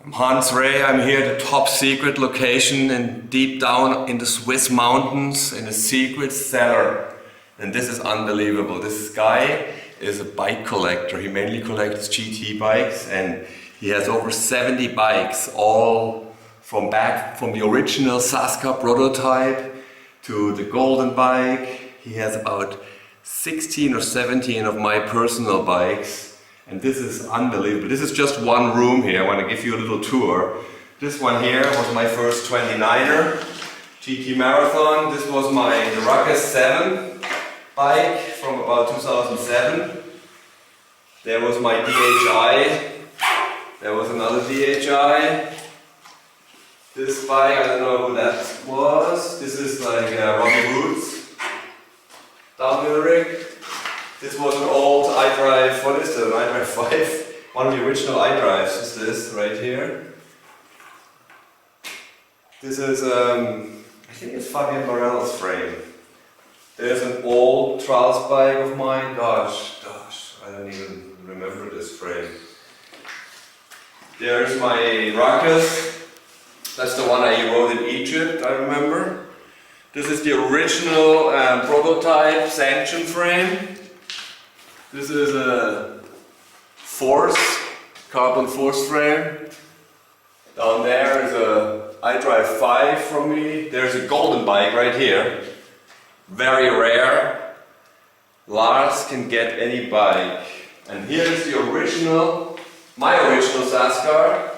I'm Hans Ray. I'm here at a top secret location and deep down in the Swiss mountains in a secret cellar. And this is unbelievable. This guy is a bike collector. He mainly collects GT bikes and he has over 70 bikes, all from the original Sazka prototype to the golden bike. He has about 16 or 17 of my personal bikes. And this is unbelievable. This is just one room here. I want to give you a little tour. This one here was my first 29er GT Marathon. This was the Ruckus 7 bike from about 2007. There was my DHI. There was another DHI. This bike, I don't know who that was. This is like Robbie Roots. Downhill rig. This was an old iDrive, what is it, an iDrive 5? One of the original iDrives is this right here. This is, I think it's Fabien Barel's frame. There's an old trials bike of mine, gosh, I don't even remember this frame. There's my Ruckus. That's the one I rode in Egypt, I remember. This is the original prototype sanction frame. This is a carbon force frame. Down there is a iDrive 5 from me. There's a golden bike right here. Very rare. Lars can get any bike. And here's the original, my original Sazka.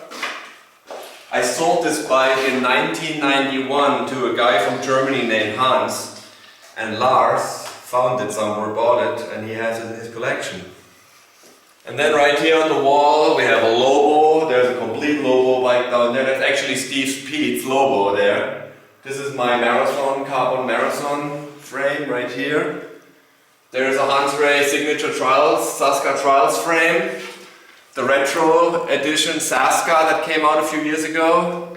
I sold this bike in 1991 to a guy from Germany named Hans. And Lars found it somewhere, bought it, and he has it in his collection. And then right here on the wall we have a Lobo. There's a complete Lobo bike down there. That's actually Steve Speed's Lobo there. This is my carbon marathon frame right here. There's a Hans Ray Signature Trials, Sazka Trials frame. The retro edition Sazka that came out a few years ago.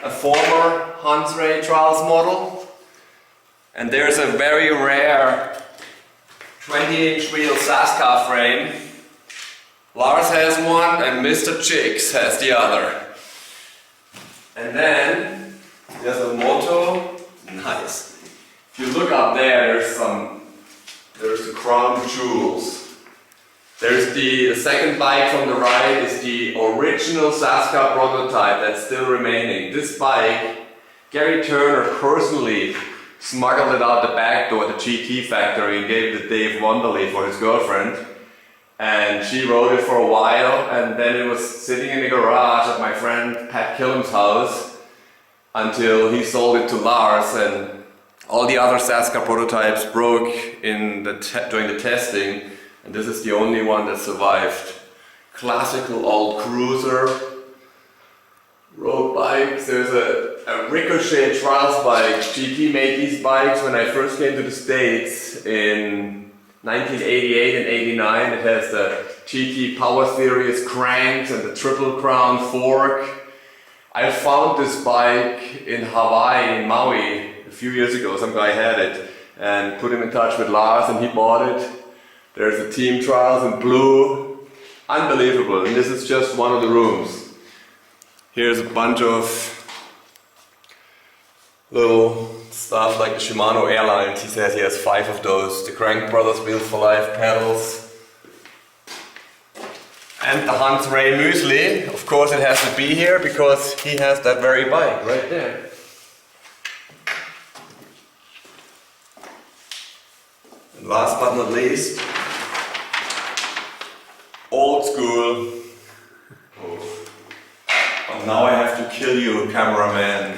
A former Hans Ray Trials model. And there's a very rare 20-inch wheel Sazka frame. Lars has one and Mr. Chicks has the other. And then there's a Moto. Nice. If you look up there, there's the crown jewels. There's the second bike from the right is the original Sazka prototype that's still remaining. This bike, Gary Turner personally smuggled it out the back door at the GT factory and gave it to Dave Wonderly for his girlfriend. And she rode it for a while, and then it was sitting in the garage at my friend Pat Killam's house until he sold it to Lars, and all the other Sazka prototypes broke during the testing, and this is the only one that survived. Classical old cruiser, road bikes. There's a Ricochet Trials bike. GT made these bikes when I first came to the States in 1988 and 89. It has the GT Power Series cranks and the Triple Crown fork. I found this bike in Hawaii, in Maui, a few years ago. Some guy had it and put him in touch with Lars and he bought it. There's the Team Trials in blue. Unbelievable, and this is just one of the rooms. Here's a bunch of little stuff like the Shimano Airlines. He says he has 5 of those. The Crank Brothers Wheels for Life pedals. And the Hans Ray Muesli. Of course it has to be here because he has that very bike right there. And last but not least, old school. Now I have to kill you, cameraman.